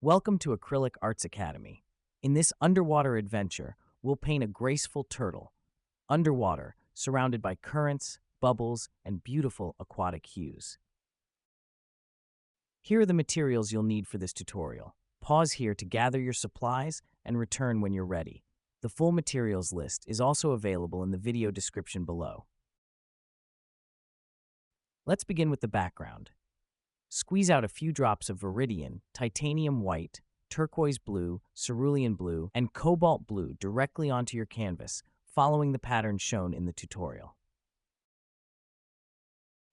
Welcome to Acrylic Arts Academy. In this underwater adventure, we'll paint a graceful turtle, underwater, surrounded by currents, bubbles, and beautiful aquatic hues. Here are the materials you'll need for this tutorial. Pause here to gather your supplies and return when you're ready. The full materials list is also available in the video description below. Let's begin with the background. Squeeze out a few drops of Viridian, titanium white, turquoise blue, cerulean blue, and cobalt blue directly onto your canvas, following the pattern shown in the tutorial.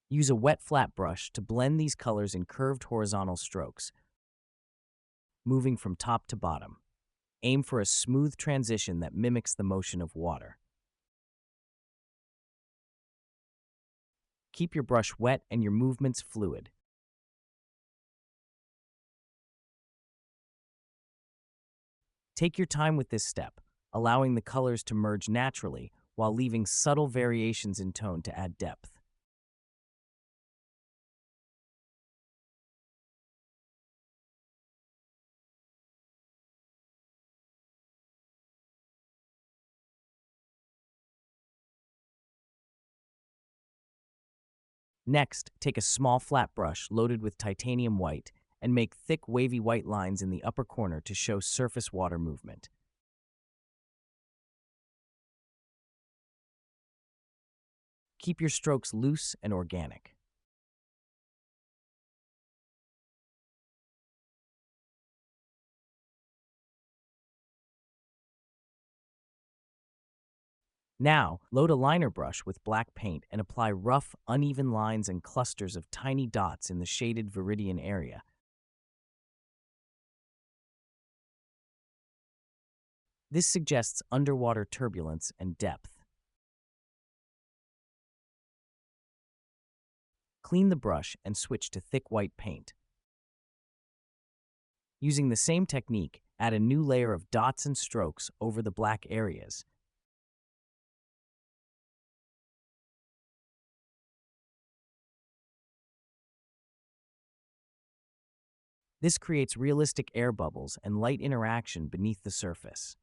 Use a wet flat brush to blend these colors in curved horizontal strokes, moving from top to bottom. Aim for a smooth transition that mimics the motion of water. Keep your brush wet and your movements fluid. Take your time with this step, allowing the colors to merge naturally while leaving subtle variations in tone to add depth. Next, take a small flat brush loaded with titanium white and make thick wavy white lines in the upper corner to show surface water movement. Keep your strokes loose and organic. Now, load a liner brush with black paint and apply rough, uneven lines and clusters of tiny dots in the shaded Viridian area. This suggests underwater turbulence and depth. Clean the brush and switch to thick white paint. Using the same technique, add a new layer of dots and strokes over the black areas. This creates realistic air bubbles and light interaction beneath the surface.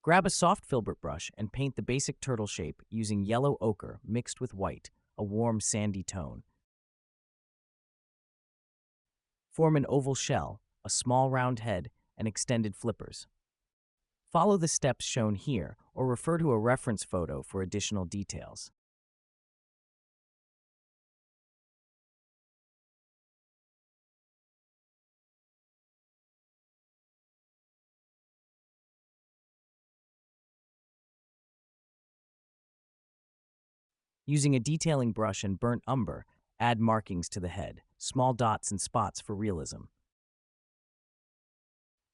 Grab a soft filbert brush and paint the basic turtle shape using yellow ochre mixed with white, a warm sandy tone. Form an oval shell, a small round head, and extended flippers. Follow the steps shown here or refer to a reference photo for additional details. Using a detailing brush and burnt umber, add markings to the head, small dots and spots for realism.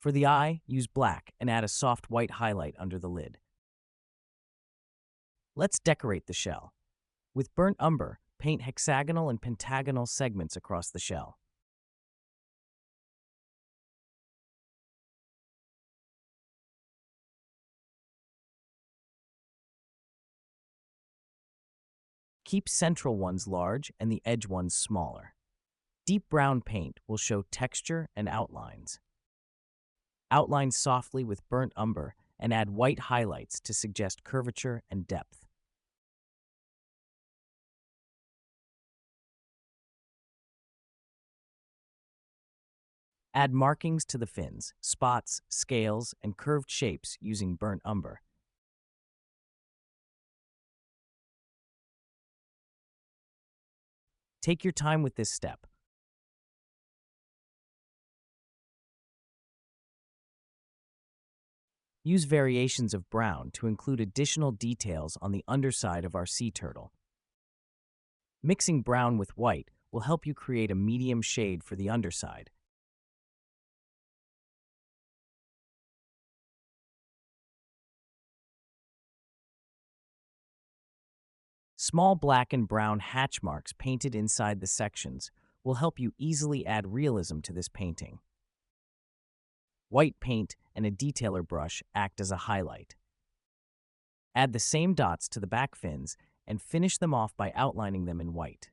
For the eye, use black and add a soft white highlight under the lid. Let's decorate the shell. With burnt umber, paint hexagonal and pentagonal segments across the shell. Keep central ones large and the edge ones smaller. Deep brown paint will show texture and outlines. Outline softly with burnt umber and add white highlights to suggest curvature and depth. Add markings to the fins, spots, scales, and curved shapes using burnt umber. Take your time with this step. Use variations of brown to include additional details on the underside of our sea turtle. Mixing brown with white will help you create a medium shade for the underside. Small black and brown hatch marks painted inside the sections will help you easily add realism to this painting. White paint and a detailer brush act as a highlight. Add the same dots to the back fins and finish them off by outlining them in white.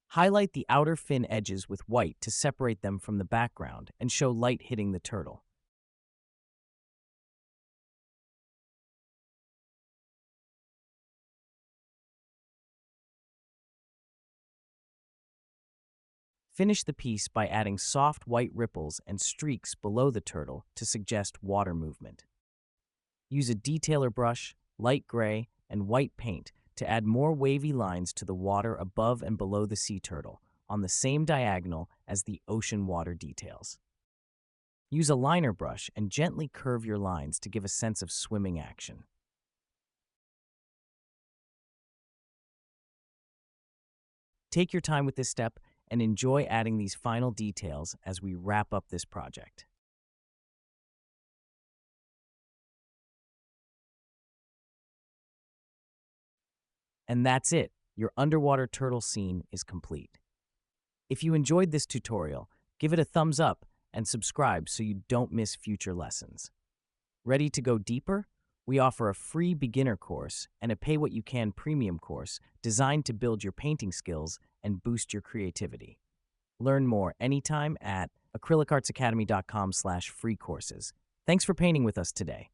Highlight the outer fin edges with white to separate them from the background and show light hitting the turtle. Finish the piece by adding soft white ripples and streaks below the turtle to suggest water movement. Use a detailer brush, light gray, and white paint to add more wavy lines to the water above and below the sea turtle on the same diagonal as the ocean water details. Use a liner brush and gently curve your lines to give a sense of swimming action. Take your time with this step and enjoy adding these final details as we wrap up this project. And that's it. Your underwater turtle scene is complete. If you enjoyed this tutorial, give it a thumbs up and subscribe so you don't miss future lessons. Ready to go deeper? We offer a free beginner course and a pay-what-you-can premium course designed to build your painting skills and boost your creativity. Learn more anytime at acrylicartsacademy.com/free courses. Thanks for painting with us today.